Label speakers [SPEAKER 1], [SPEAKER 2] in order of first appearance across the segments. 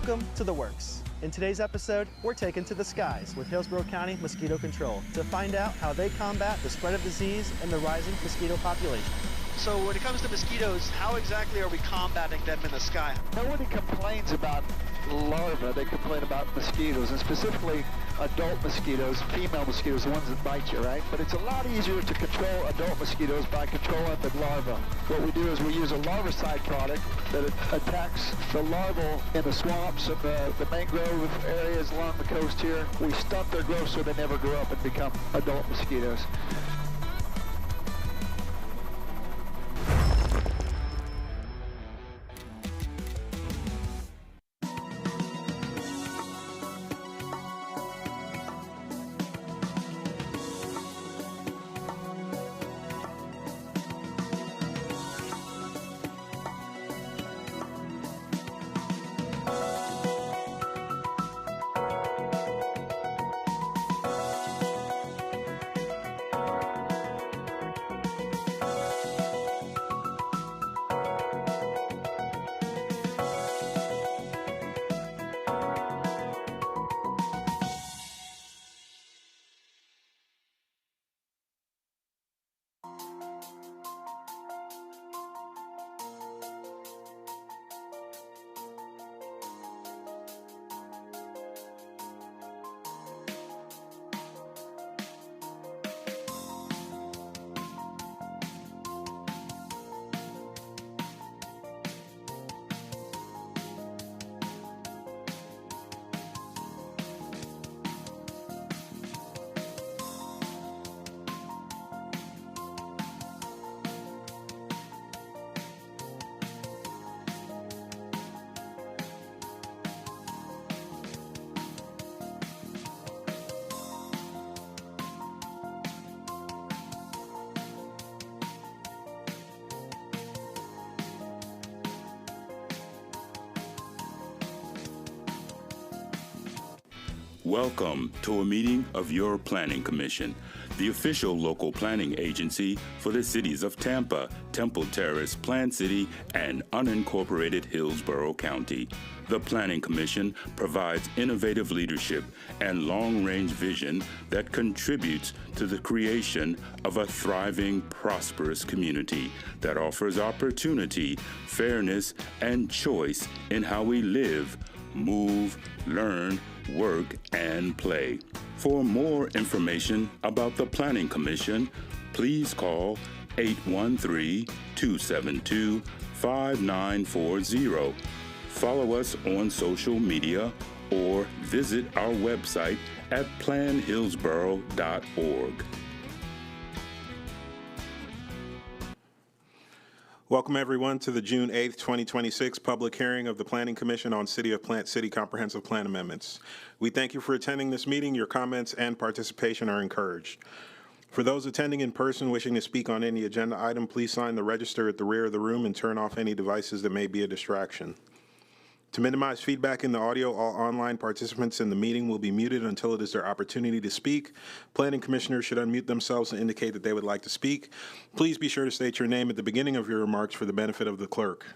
[SPEAKER 1] Welcome to The Works. In today's episode, we're taken to the skies with Hillsborough County Mosquito Control to find out how they combat the spread of disease and the rising mosquito population.
[SPEAKER 2] So when it comes to mosquitoes, how exactly are we combating them in the sky?
[SPEAKER 3] Nobody complains about larvae, they complain about mosquitoes, and specifically adult mosquitoes, female mosquitoes, the ones that bite you, right? But it's a lot easier to control adult mosquitoes by controlling the larvae. What we do is we use a larvicide product that attacks the larvae in the swamps and the mangrove areas along the coast here. We stunt their growth so they never grow up and become adult mosquitoes.
[SPEAKER 4] Welcome to a meeting of your Planning Commission, the official local planning agency for the cities of Tampa, Temple Terrace, Plant City, and unincorporated Hillsborough County. The Planning Commission provides innovative leadership and long-range vision that contributes to the creation of a thriving, prosperous community that offers opportunity, fairness, and choice in how we live, move, learn, work, and play. For more information about the Planning Commission, please call 813-272-5940. Follow us on social media or visit our website at planhillsborough.org.
[SPEAKER 5] Welcome, everyone, to the June 8th, 2026 public hearing of the Planning Commission on City of Plant City Comprehensive Plan Amendments. We thank you for attending this meeting. Your comments and participation are encouraged. For those attending in person wishing to speak on any agenda item, please sign the register at the rear of the room and turn off any devices that may be a distraction. To minimize feedback in the audio, all online participants in the meeting will be muted until it is their opportunity to speak. Planning commissioners should unmute themselves and indicate that they would like to speak. Please be sure to state your name at the beginning of your remarks for the benefit of the clerk.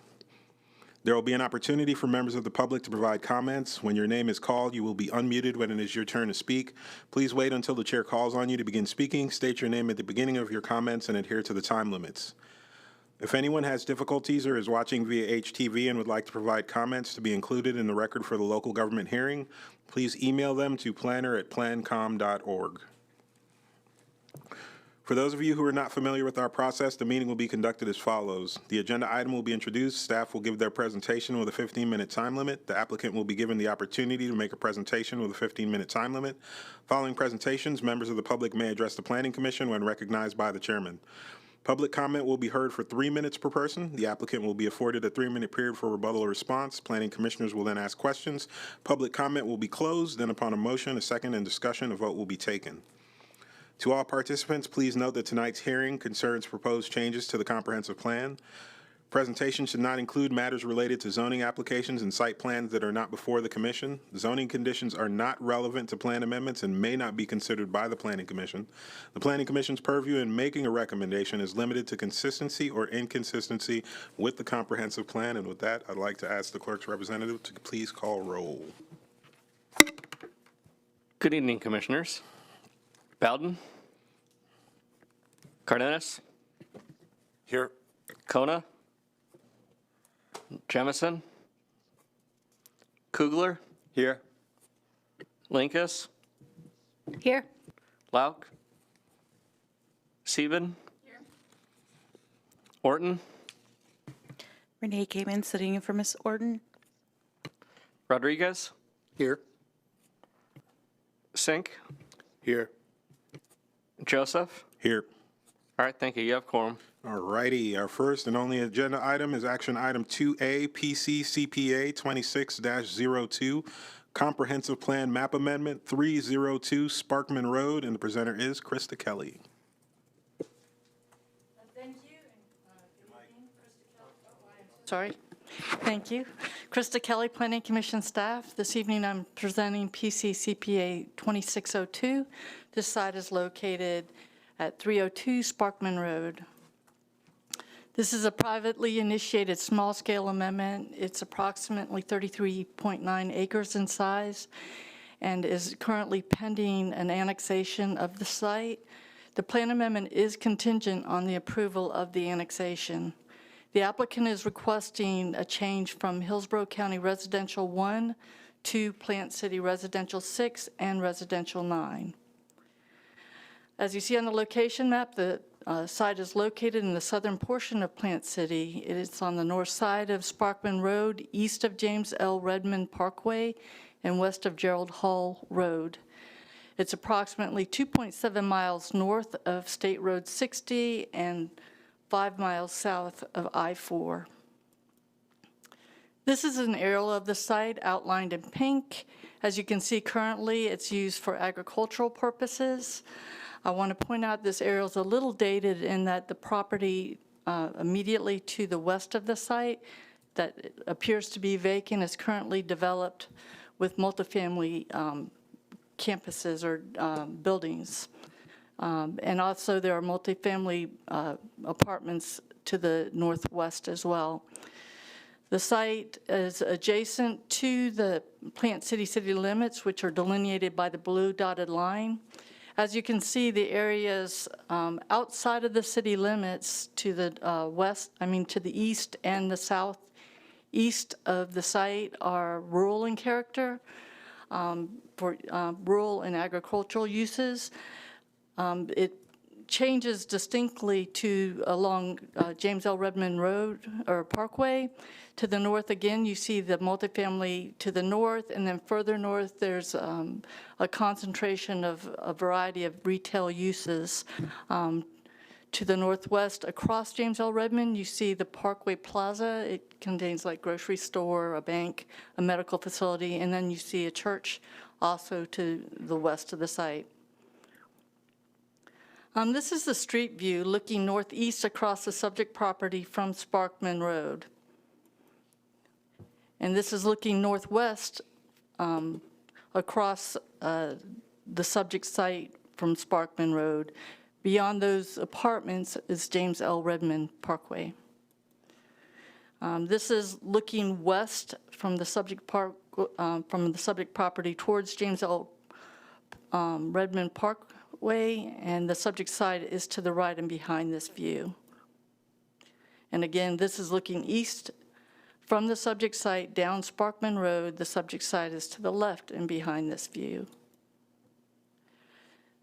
[SPEAKER 5] There will be an opportunity for members of the public to provide comments. When your name is called, you will be unmuted when it is your turn to speak. Please wait until the chair calls on you to begin speaking. State your name at the beginning of your comments and adhere to the time limits. If anyone has difficulties or is watching via HTV and would like to provide comments to be included in the record for the local government hearing, please email them to planner@plancom.org. For those of you who are not familiar with our process, the meeting will be conducted as follows. The agenda item will be introduced. Staff will give their presentation with a 15-minute time limit. The applicant will be given the opportunity to make a presentation with a 15-minute time limit. Following presentations, members of the public may address the Planning Commission when recognized by the chairman. Public comment will be heard for 3 minutes per person. The applicant will be afforded a 3-minute period for rebuttal or response. Planning commissioners will then ask questions. Public comment will be closed. Then upon a motion, a second, and discussion, a vote will be taken. To all participants, please note that tonight's hearing concerns proposed changes to the comprehensive plan. Presentation should not include matters related to zoning applications and site plans that are not before the commission. Zoning conditions are not relevant to plan amendments and may not be considered by the Planning Commission. The Planning Commission's purview in making a recommendation is limited to consistency or inconsistency with the comprehensive plan. And with that, I'd like to ask the clerk's representative to please call roll.
[SPEAKER 6] Good evening, Commissioners. Bowden? Cardenas?
[SPEAKER 5] Here.
[SPEAKER 6] Kona? Jemison? Kugler?
[SPEAKER 7] Here.
[SPEAKER 6] Linkus?
[SPEAKER 8] Here.
[SPEAKER 6] Lauk? Sieben? Here. Orton?
[SPEAKER 8] Renee Kamen sitting in for Miss Orton.
[SPEAKER 6] Rodriguez?
[SPEAKER 7] Here.
[SPEAKER 6] Sink?
[SPEAKER 7] Here.
[SPEAKER 6] Joseph?
[SPEAKER 5] Here.
[SPEAKER 6] All right, thank you. You have quorum.
[SPEAKER 5] All righty. Our first and only agenda item is action item 2A, PC CPA 26-02, Comprehensive Plan Map Amendment 302 Sparkman Road, and the presenter is Krista Kelly.
[SPEAKER 8] Thank you. Sorry. Thank you. Krista Kelly, Planning Commission staff. This evening I'm presenting PC CPA 2602. This site is located at 302 Sparkman Road. This is a privately initiated small-scale amendment. It's approximately 33.9 acres in size and is currently pending an annexation of the site. The plan amendment is contingent on the approval of the annexation. The applicant is requesting a change from Hillsborough County Residential 1 to Plant City Residential 6 and Residential 9. As you see on the location map, the site is located in the southern portion of Plant City. It is on the north side of Sparkman Road, east of James L. Redmond Parkway, and west of Gerald Hall Road. It's approximately 2.7 miles north of State Road 60 and 5 miles south of I-4. This is an aerial of the site outlined in pink. As you can see currently, it's used for agricultural purposes. I want to point out this aerial is a little dated in that the property immediately to the west of the site that appears to be vacant is currently developed with multifamily campuses or buildings. And also there are multifamily apartments to the northwest as well. The site is adjacent to the Plant City city limits, which are delineated by the blue dotted line. As you can see, the areas outside of the city limits to the to the east and the southeast of the site are rural in character for rural and agricultural uses. It changes distinctly to along James L. Redmond Road or Parkway. To the north again, you see the multifamily to the north, and then further north there's a concentration of a variety of retail uses. To the northwest across James L. Redmond, you see the Parkway Plaza. It contains like grocery store, a bank, a medical facility, and then you see a church also to the west of the site. This is the street view looking northeast across the subject property from Sparkman Road. And this is looking northwest across the subject site from Sparkman Road. Beyond those apartments is James L. Redmond Parkway. This is looking west from the subject property towards James L. Redmond Parkway, and the subject site is to the right and behind this view. And again, this is looking east from the subject site down Sparkman Road. The subject site is to the left and behind this view.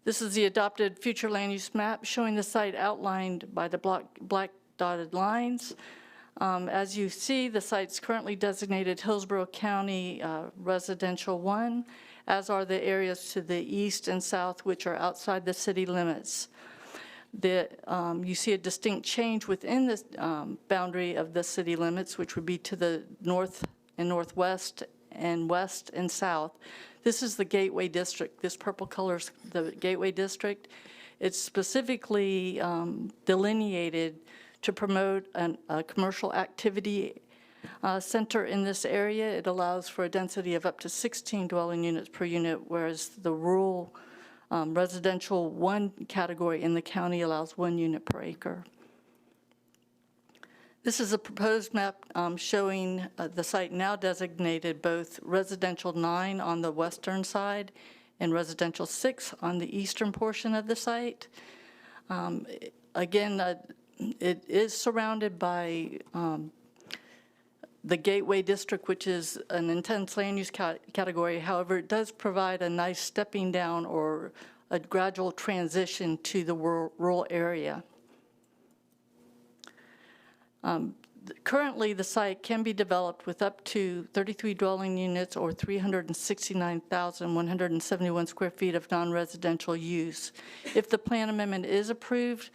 [SPEAKER 8] This is the adopted future land use map showing the site outlined by the black dotted lines. As you see, the site's currently designated Hillsborough County Residential 1, as are the areas to the east and south, which are outside the city limits. You see a distinct change within the boundary of the city limits, which would be to the north and northwest and west and south. This is the Gateway District. This purple color is the Gateway District. It's specifically delineated to promote a commercial activity center in this area. It allows for a density of up to 16 dwelling units per unit, whereas the rural residential 1 category in the county allows 1 unit per acre. This is a proposed map showing the site now designated both residential 9 on the western side and residential 6 on the eastern portion of the site. Again, it is surrounded by the Gateway District, which is an intense land use category. However, it does provide a nice stepping down or a gradual transition to the rural area. Currently, the site can be developed with up to 33 dwelling units or 369,171 square feet of non-residential use. If the plan amendment is approved,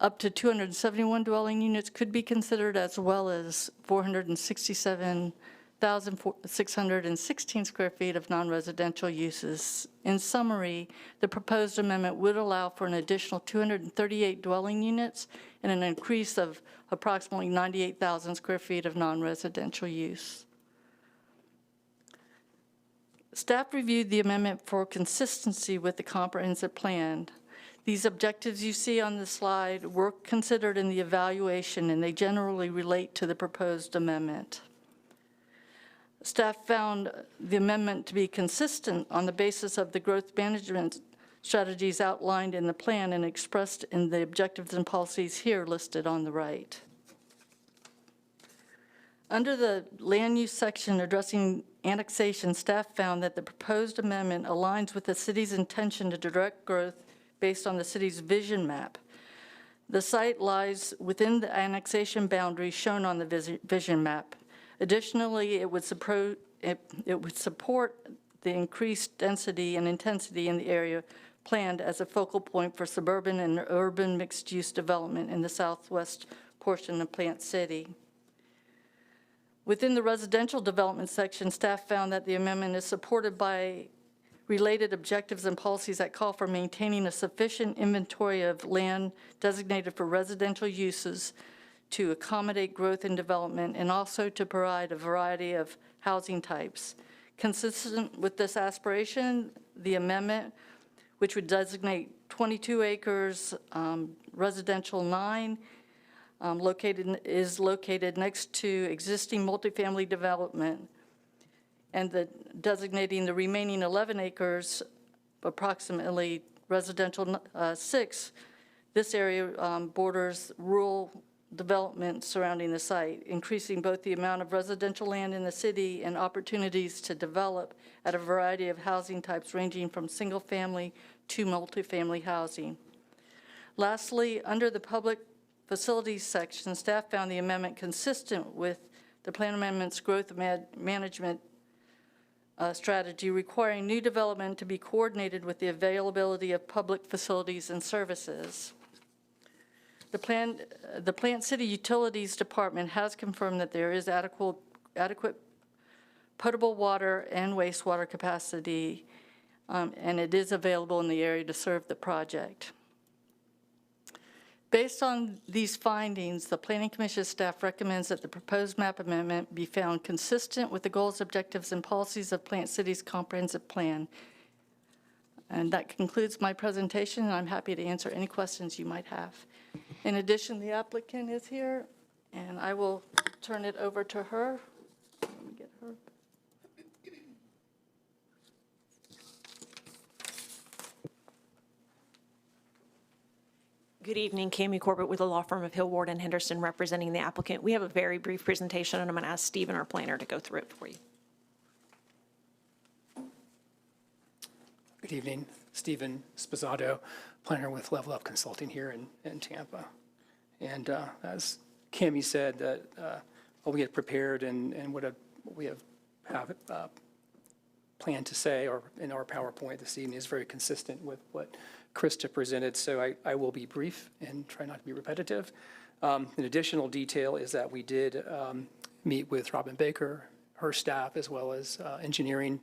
[SPEAKER 8] up to 271 dwelling units could be considered, as well as 467,616 square feet of non-residential uses. In summary, the proposed amendment would allow for an additional 238 dwelling units and an increase of approximately 98,000 square feet of non-residential use. Staff reviewed the amendment for consistency with the comprehensive plan. These objectives you see on the slide were considered in the evaluation, and they generally relate to the proposed amendment. Staff found the amendment to be consistent on the basis of the growth management strategies outlined in the plan and expressed in the objectives and policies here listed on the right. Under the land use section addressing annexation, staff found that the proposed amendment aligns with the city's intention to direct growth based on the city's vision map. The site lies within the annexation boundaries shown on the vision map. Additionally, it would support the increased density and intensity in the area planned as a focal point for suburban and urban mixed-use development in the southwest portion of Plant City. Within the residential development section, staff found that the amendment is supported by related objectives and policies that call for maintaining a sufficient inventory of land designated for residential uses to accommodate growth and development, and also to provide a variety of housing types. Consistent with this aspiration, the amendment, which would designate 22 acres, residential 9, is located next to existing multifamily development, and designating the remaining 11 acres, approximately residential 6. This area borders rural development surrounding the site, increasing both the amount of residential land in the city and opportunities to develop at a variety of housing types ranging from single-family to multifamily housing. Lastly, under the public facilities section, staff found the amendment consistent with the plan amendment's growth management strategy, requiring new development to be coordinated with the availability of public facilities and services. The Plant City Utilities Department has confirmed that there is adequate potable water and wastewater capacity, and it is available in the area to serve the project. Based on these findings, the Planning Commission staff recommends that the proposed map amendment be found consistent with the goals, objectives, and policies of Plant City's comprehensive plan. And that concludes my presentation, and I'm happy to answer any questions you might have. In addition, the applicant is here, and I will turn it over to her. Let me get her.
[SPEAKER 7] Good evening, Cami Corbett with the law firm of Hill, Ward, and Henderson representing the applicant. We have a very brief presentation, and I'm going to ask Stephen, our planner, to go through it for you.
[SPEAKER 9] Good evening, Stephen Sposato, planner with Level Up Consulting here in Tampa. And as Cami said, that what we had prepared and what we have planned to say or in our PowerPoint this evening is very consistent with what Krista presented, so I will be brief and try not to be repetitive. An additional detail is that we did meet with Robin Baker, her staff, as well as engineering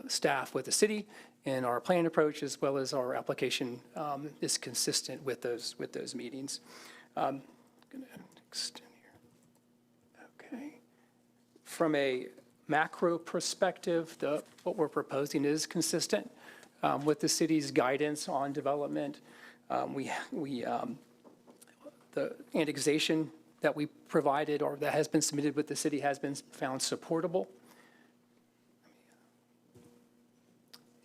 [SPEAKER 9] staff with the city, and our plan approach as well as our application is consistent with those meetings. going to extend here. Okay. From a macro perspective, what we're proposing is consistent with the city's guidance on development. The annexation that we provided or that has been submitted with the city has been found supportable.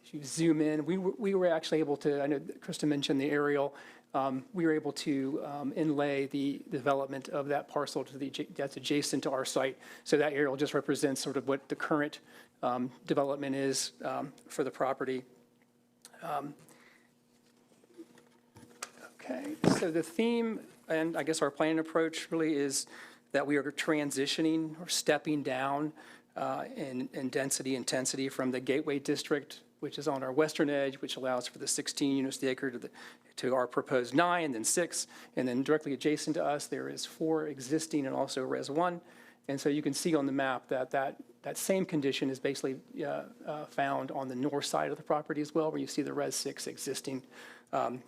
[SPEAKER 9] If you zoom in, we were actually able to, I know Krista mentioned the aerial, we were able to inlay the development of that parcel that's adjacent to our site. So that aerial just represents sort of what the current development is for the property. Okay, so the theme, and I guess our planning approach really is that we are transitioning or stepping down in density intensity from the Gateway District, which is on our western edge, which allows for the 16 units to the acre to our proposed 9 and then 6. And then directly adjacent to us, there is 4 existing and also Res 1. And so you can see on the map that same condition is basically found on the north side of the property as well, where you see the Res 6 existing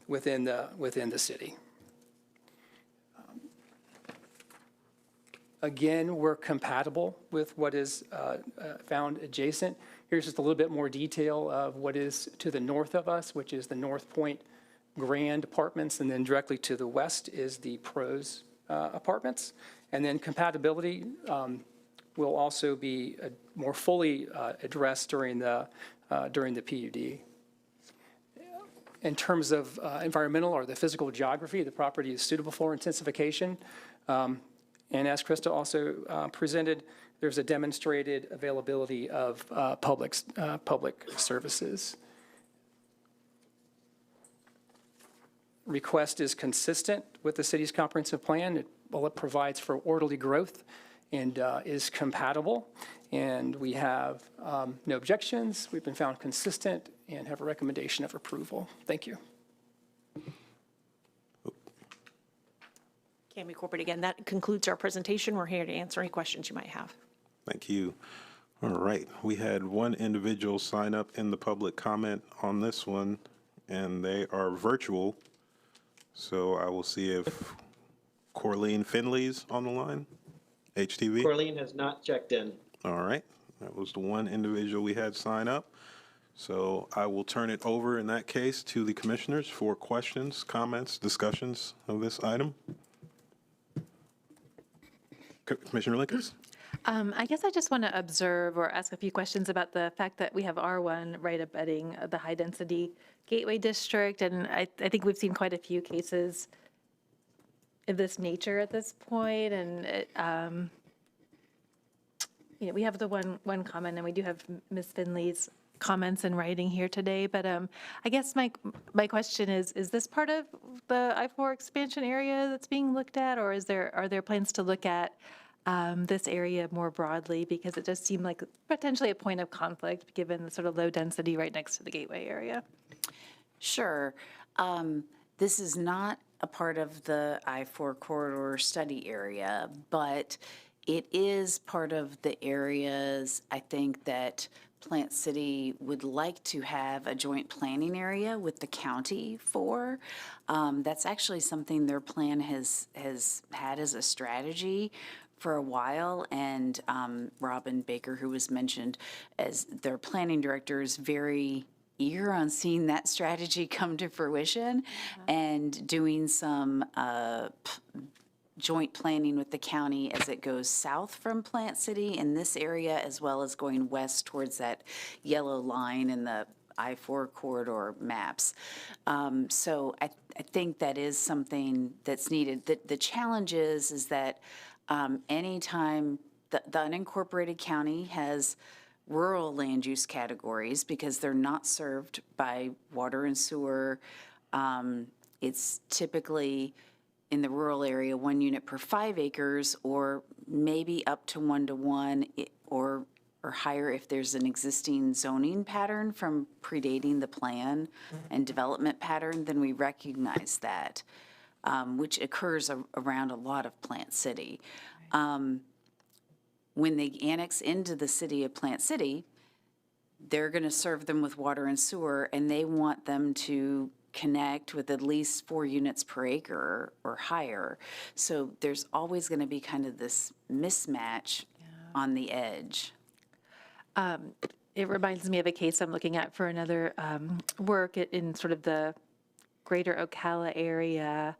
[SPEAKER 9] within the city. Again, we're compatible with what is found adjacent. Here's just a little bit more detail of what is to the north of us, which is the North Point Grand Apartments, and then directly to the west is the Pros Apartments. And then compatibility will also be more fully addressed during the PUD. In terms of environmental or the physical geography, the property is suitable for intensification. And as Krista also presented, there's a demonstrated availability of public services. Request is consistent with the city's comprehensive plan. It provides for orderly growth and is compatible. And we have no objections. We've been found consistent and have a recommendation of approval. Thank you.
[SPEAKER 7] Cami Corporate again. That concludes our presentation. We're here to answer any questions you might have.
[SPEAKER 5] Thank you. All right. We had one individual sign up in the public comment on this one, and they are virtual. So I will see if Corleen Finley's on the line. HTV?
[SPEAKER 10] Corleen has not checked in.
[SPEAKER 5] All right. That was the one individual we had sign up. So I will turn it over in that case to the commissioners for questions, comments, discussions of this item. Commissioner Linkous?
[SPEAKER 11] I guess I just want to observe or ask a few questions about the fact that we have R1 right abutting the high-density Gateway District, and I think we've seen quite a few cases of this nature at this point, and we have the one comment, and we do have Ms. Finley's comments in writing here today, but I guess my question is this part of the I-4 expansion area that's being looked at, or are there plans to look at this area more broadly, because it does seem like potentially a point of conflict given the sort of low density right next to the Gateway area?
[SPEAKER 12] Sure. This is not a part of the I-4 corridor study area, but it is part of the areas, I think, that Plant City would like to have a joint planning area with the county for. That's actually something their plan has had as a strategy for a while, and Robin Baker, who was mentioned as their planning director, is very eager on seeing that strategy come to fruition and doing some joint planning with the county as it goes south from Plant City in this area, as well as going west towards that yellow line in the I-4 corridor maps. So I think that is something that's needed. The challenge is that anytime the unincorporated county has rural land use categories, because they're not served by water and sewer, it's typically in the rural area 1 unit per 5 acres, or maybe up to 1 to 1, or higher if there's an existing zoning pattern from predating the plan and development pattern, then we recognize that, which occurs around a lot of Plant City. When they annex into the city of Plant City, they're going to serve them with water and sewer, and they want them to connect with at least 4 units per acre or higher. So there's always going to be kind of this mismatch on the edge.
[SPEAKER 11] It reminds me of a case I'm looking at for another work in sort of the greater Ocala area.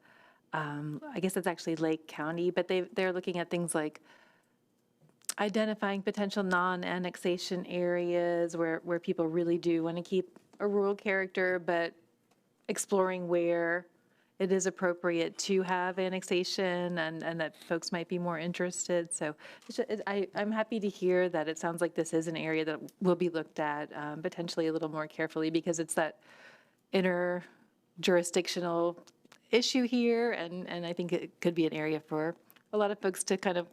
[SPEAKER 11] I guess it's actually Lake County, but they're looking at things like identifying potential non-annexation areas where people really do want to keep a rural character, but exploring where it is appropriate to have annexation and that folks might be more interested. So I'm happy to hear that it sounds like this is an area that will be looked at potentially a little more carefully, because it's that inter-jurisdictional issue here, and I think it could be an area for a lot of folks to kind of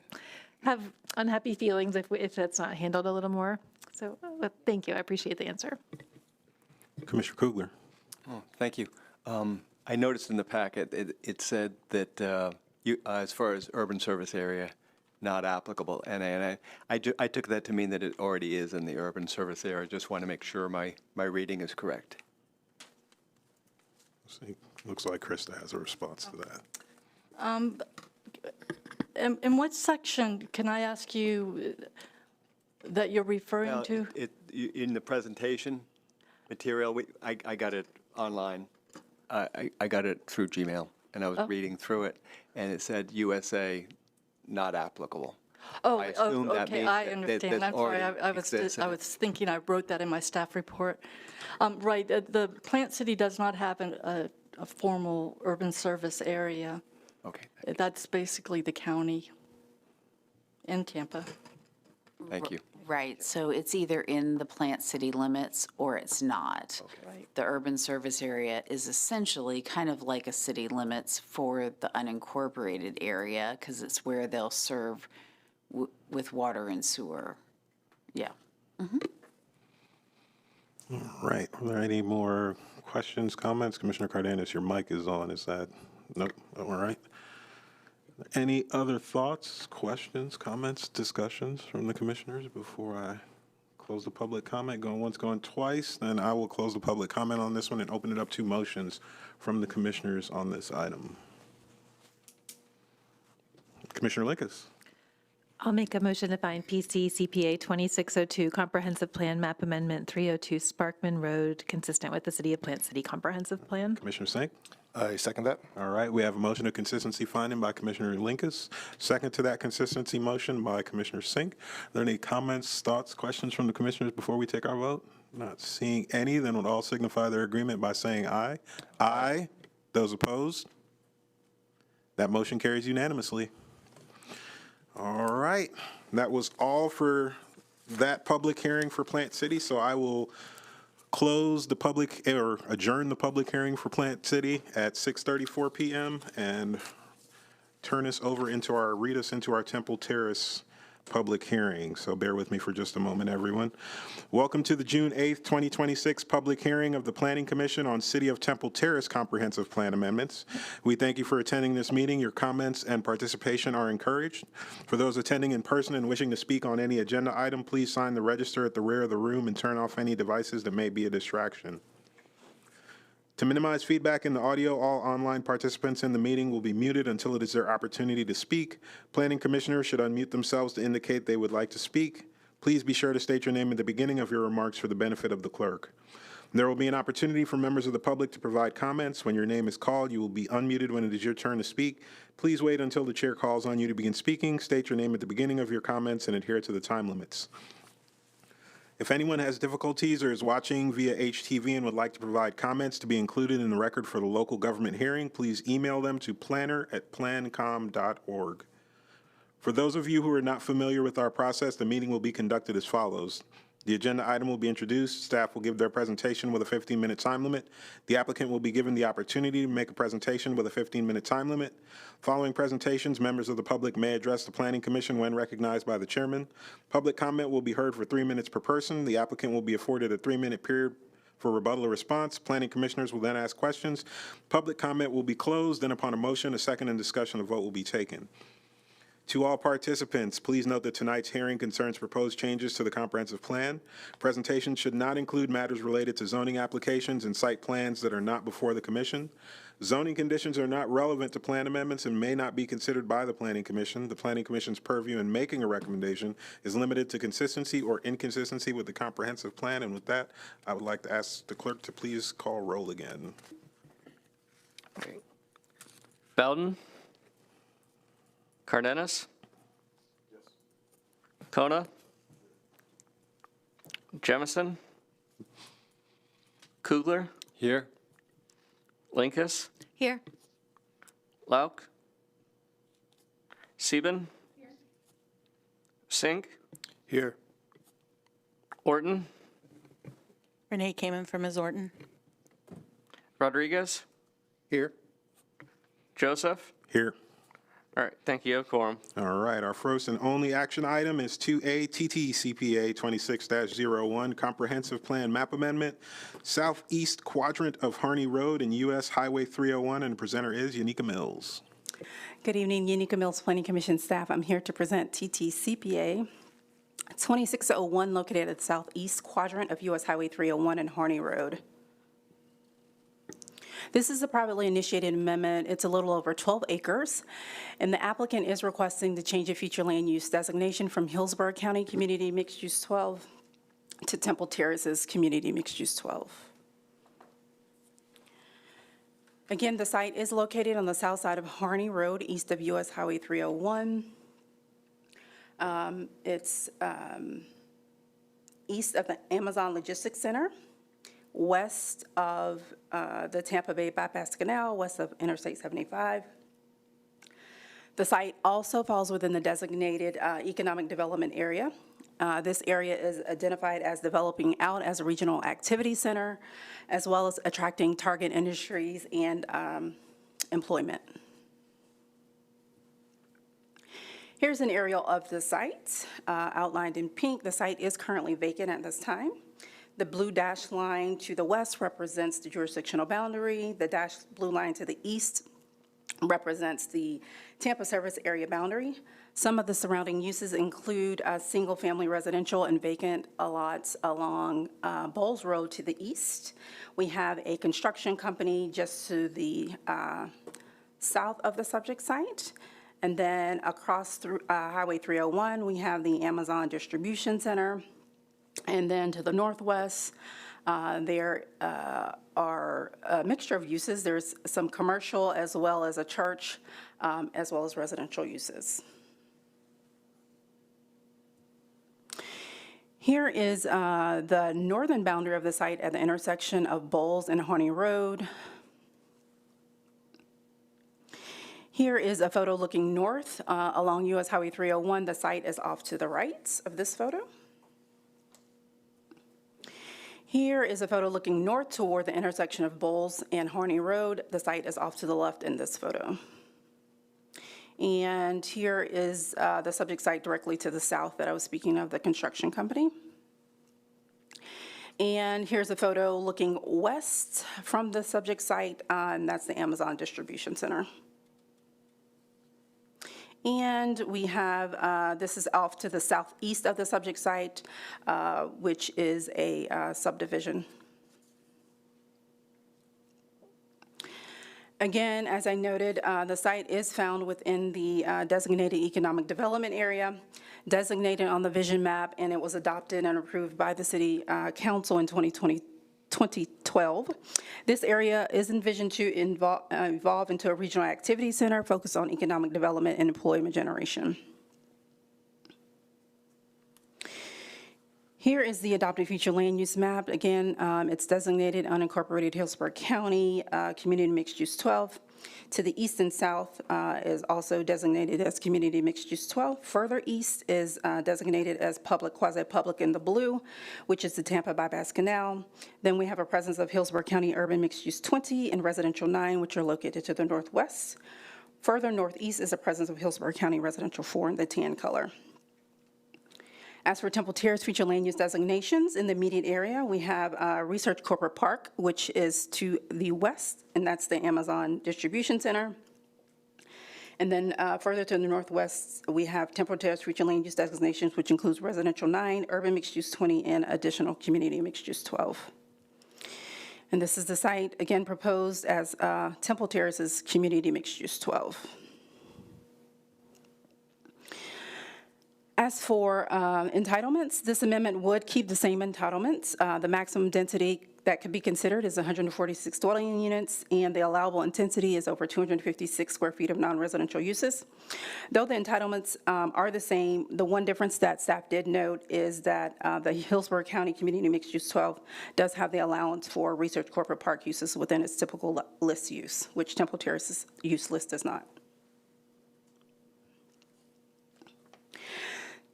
[SPEAKER 11] have unhappy feelings if that's not handled a little more. So thank you. I appreciate the answer.
[SPEAKER 5] Commissioner Kugler.
[SPEAKER 10] Oh, thank you. I noticed in the packet it said that as far as urban service area, not applicable. And I took that to mean that it already is in the urban service area. Just want to make sure my reading is correct.
[SPEAKER 5] Looks like Krista has a response to that.
[SPEAKER 8] In what section, can I ask you, that you're referring to?
[SPEAKER 10] In the presentation material, I got it online. I got it through Gmail, and I was reading through it, and it said USA not applicable.
[SPEAKER 8] Oh,
[SPEAKER 10] I assume that
[SPEAKER 8] okay,
[SPEAKER 10] means
[SPEAKER 8] I understand. I'm sorry, I was thinking I wrote that in my staff report. Right, the Plant City does not have a formal urban service area.
[SPEAKER 10] Okay.
[SPEAKER 8] That's basically the county in Tampa.
[SPEAKER 10] Thank you.
[SPEAKER 12] Right, so it's either in the Plant City limits or it's not.
[SPEAKER 10] Okay.
[SPEAKER 8] Right.
[SPEAKER 12] The urban service area is essentially kind of like a city limits for the unincorporated area, because it's where they'll serve with water and sewer. Yeah.
[SPEAKER 5] All right. Are there any more questions, comments? Commissioner Cardenas, your mic is on. Is that? Nope. All right. Any other thoughts, questions, comments, discussions from the commissioners before I close the public comment? Going once, going twice. Then I will close the public comment on this one and open it up to motions from the commissioners on this item. Commissioner Linkus.
[SPEAKER 11] I'll make a motion to find PC CPA 2602 Comprehensive Plan Map Amendment 302 Sparkman Road consistent with the City of Plant City Comprehensive Plan.
[SPEAKER 5] Commissioner Sink.
[SPEAKER 13] I second that.
[SPEAKER 5] All right, we have a motion of consistency finding by Commissioner Linkus. Second to that consistency motion by Commissioner Sink. Are there any comments, thoughts, questions from the commissioners before we take our vote? Not seeing any, then would all signify their agreement by saying aye. Aye. Those opposed? That motion carries unanimously. All right, that was all for that public hearing for Plant City, so I will close the public, or adjourn the public hearing for Plant City at 6:34 p.m. and read us into our Temple Terrace public hearing. So bear with me for just a moment, everyone. Welcome to the June 8th, 2026 public hearing of the Planning Commission on City of Temple Terrace Comprehensive Plan Amendments. We thank you for attending this meeting. Your comments and participation are encouraged. For those attending in person and wishing to speak on any agenda item, please sign the register at the rear of the room and turn off any devices that may be a distraction. To minimize feedback in the audio, all online participants in the meeting will be muted until it is their opportunity to speak. Planning commissioners should unmute themselves to indicate they would like to speak. Please be sure to state your name at the beginning of your remarks for the benefit of the clerk. There will be an opportunity for members of the public to provide comments. When your name is called, you will be unmuted when it is your turn to speak. Please wait until the chair calls on you to begin speaking. State your name at the beginning of your comments and adhere to the time limits. If anyone has difficulties or is watching via HTV and would like to provide comments to be included in the record for the local government hearing, please email them to planner@plancom.org. For those of you who are not familiar with our process, the meeting will be conducted as follows. The agenda item will be introduced. Staff will give their presentation with a 15-minute time limit. The applicant will be given the opportunity to make a presentation with a 15-minute time limit. Following presentations, members of the public may address the Planning Commission when recognized by the chairman. Public comment will be heard for 3 minutes per person. The applicant will be afforded a 3-minute period for rebuttal or response. Planning commissioners will then ask questions. Public comment will be closed, and upon a motion, a second, and discussion, a vote will be taken. To all participants, please note that tonight's hearing concerns proposed changes to the comprehensive plan. Presentations should not include matters related to zoning applications and site plans that are not before the commission. Zoning conditions are not relevant to plan amendments and may not be considered by the Planning Commission. The Planning Commission's purview in making a recommendation is limited to consistency or inconsistency with the comprehensive plan. And with that, I would like to ask the clerk to please call roll again.
[SPEAKER 6] Belden? Cardenas? Yes. Kona? Jemison? Kugler?
[SPEAKER 10] Here.
[SPEAKER 6] Linkus?
[SPEAKER 11] Here.
[SPEAKER 6] Lauk? Sieben? Here. Sink?
[SPEAKER 5] Here.
[SPEAKER 6] Orton?
[SPEAKER 13] Renee Kamen from Ms. Orton.
[SPEAKER 6] Rodriguez?
[SPEAKER 5] Here.
[SPEAKER 6] Joseph?
[SPEAKER 5] Here.
[SPEAKER 6] All right, thank you. You have quorum.
[SPEAKER 5] All right, our first and only action item is 2A TTCPA 26-01 Comprehensive Plan Map Amendment, Southeast Quadrant of Harney Road and US Highway 301, and the presenter is Yanika Mills.
[SPEAKER 14] Good evening, Yanika Mills, Planning Commission staff. I'm here to present TTCPA 2601, located at the southeast quadrant of US Highway 301 and Harney Road. This is a privately initiated amendment. It's a little over 12 acres, and the applicant is requesting to change a future land use designation from Hillsborough County Community Mixed Use 12 to Temple Terraces Community Mixed Use 12. Again, the site is located on the south side of Harney Road, east of US Highway 301. It's east of the Amazon Logistics Center, west of the Tampa Bay Bypass Canal, west of Interstate 75. The site also falls within the designated economic development area. This area is identified as developing out as a regional activity center, as well as attracting target industries and employment. Here's an aerial of the site outlined in pink. The site is currently vacant at this time. The blue dashed line to the west represents the jurisdictional boundary. The dashed blue line to the east represents the Tampa service area boundary. Some of the surrounding uses include single-family residential and vacant lots along Bowles Road to the east. We have a construction company just to the south of the subject site. And then across through Highway 301, we have the Amazon Distribution Center. And then to the northwest, there are a mixture of uses. There's some commercial as well as a church, as well as residential uses. Here is the northern boundary of the site at the intersection of Bowles and Harney Road. Here is a photo looking north along US Highway 301. The site is off to the right of this photo. Here is a photo looking north toward the intersection of Bowles and Harney Road. The site is off to the left in this photo. And here is the subject site directly to the south that I was speaking of, the construction company. And here's a photo looking west from the subject site, and that's the Amazon Distribution Center. And we have, this is off to the southeast of the subject site, which is a subdivision. Again, as I noted, the site is found within the designated economic development area, designated on the vision map, and it was adopted and approved by the City Council in 2012. This area is envisioned to evolve into a regional activity center focused on economic development and employment generation. Here is the adopted future land use map. Again, it's designated unincorporated Hillsborough County, Community Mixed Use 12. To the east and south is also designated as Community Mixed Use 12. Further east is designated as public, quasi-public in the blue, which is the Tampa Bypass Canal. Then we have a presence of Hillsborough County Urban Mixed Use 20 and Residential 9, which are located to the northwest. Further northeast is a presence of Hillsborough County Residential 4 in the tan color. As for Temple Terrace future land use designations in the immediate area, we have Research Corporate Park, which is to the west, and that's the Amazon Distribution Center. And then further to the northwest, we have temporary terrace future land use designations, which includes residential 9, urban mixed use 20, and additional community mixed use 12. And this is the site, again, proposed as Temple Terrace's community mixed use 12. As for entitlements, this amendment would keep the same entitlements. The maximum density that could be considered is 146 dwelling units, and the allowable intensity is over 256 square feet of non-residential uses. Though the entitlements are the same, the one difference that staff did note is that the Hillsborough County Community Mixed Use 12 does have the allowance for research corporate park uses within its typical list use, which Temple Terrace's use list does not.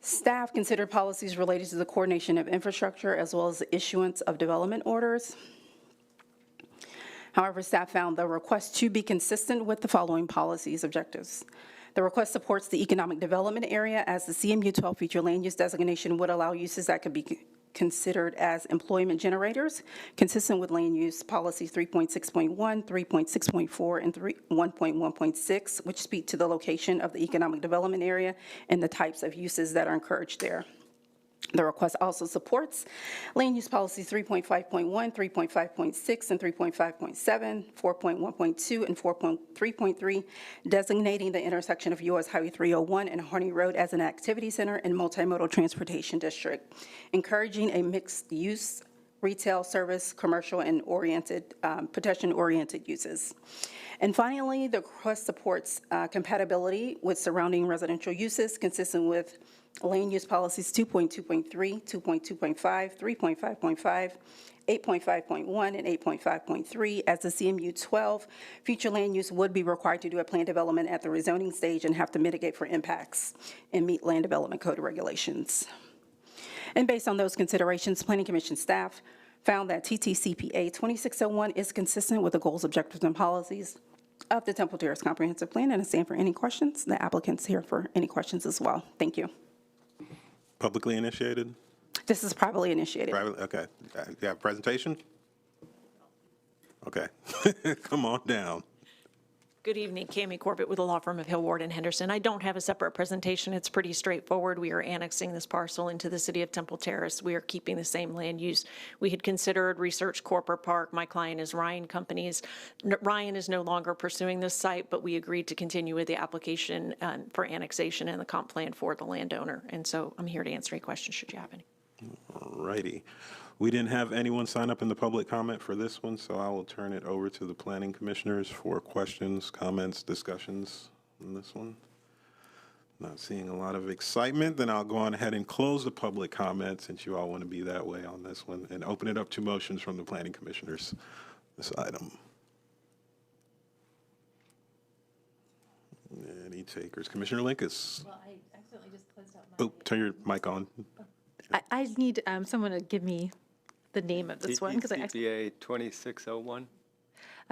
[SPEAKER 14] Staff considered policies related to the coordination of infrastructure as well as the issuance of development orders. However, staff found the request to be consistent with the following policies objectives. The request supports the economic development area, as the CMU 12 future land use designation would allow uses that could be considered as employment generators, consistent with land use policy 3.6.1, 3.6.4, and 1.1.6, which speak to the location of the economic development area and the types of uses that are encouraged there. The request also supports land use policy 3.5.1, 3.5.6, and 3.5.7, 4.1.2, and 4.3.3, designating the intersection of US Highway 301 and Harney Road as an activity center and multimodal transportation district, encouraging a mixed-use retail, service, commercial, and pedestrian-oriented uses. And finally, the request supports compatibility with surrounding residential uses consistent with land use policies 2.2.3, 2.2.5, 3.5.5, 8.5.1, and 8.5.3, as the CMU 12 future land use would be required to do a plan development at the rezoning stage and have to mitigate for impacts and meet land development code regulations. And based on those considerations, Planning Commission staff found that TTCPA 2601 is consistent with the goals, objectives, and policies of the Temple Terrace Comprehensive Plan, and I stand for any questions. The applicant's here for any questions as well. Thank you.
[SPEAKER 5] Publicly initiated?
[SPEAKER 14] This is privately initiated.
[SPEAKER 5] Privately, okay. You have a presentation? Okay. Come on down.
[SPEAKER 7] Good evening, Cammie Corbett with the law firm of Hill, Ward, and Henderson. I don't have a separate presentation. It's pretty straightforward. We are annexing this parcel into the city of Temple Terrace. We are keeping the same land use. We had considered Research Corporate Park. My client is Ryan Companies. Ryan is no longer pursuing this site, but we agreed to continue with the application for annexation and the comp plan for the landowner. And so I'm here to answer any questions should you have any.
[SPEAKER 5] All righty. We didn't have anyone sign up in the public comment for this one, so I will turn it over to the planning commissioners for questions, comments, discussions on this one. Not seeing a lot of excitement, then I'll go on ahead and close the public comment, since you all want to be that way on this one, and open it up to motions from the planning commissioners, this item. Any takers? Commissioner Linkus.
[SPEAKER 11] Well, I accidentally just closed out my...
[SPEAKER 5] Oh, turn your mic on.
[SPEAKER 11] I need someone to give me the name of this one.
[SPEAKER 10] CPA 2601.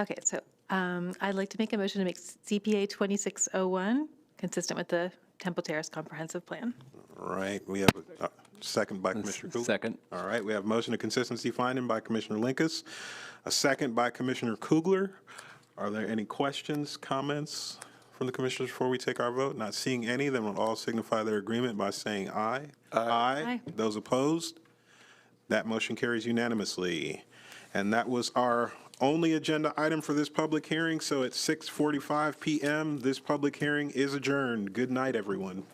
[SPEAKER 11] Okay, so I'd like to make a motion to make CPA 2601 consistent with the Temple Terrace Comprehensive Plan.
[SPEAKER 5] All right, we have a second by Commissioner Kugler.
[SPEAKER 10] Second.
[SPEAKER 5] All right, we have motion of consistency finding by Commissioner Linkus, a second by Commissioner Kugler. Are there any questions, comments from the commissioners before we take our vote? Not seeing any, then we'll all signify their agreement by saying aye. Aye. Those opposed? That motion carries unanimously. And that was our only agenda item for this public hearing. So at 6:45 p.m., this public hearing is adjourned. Good night, everyone.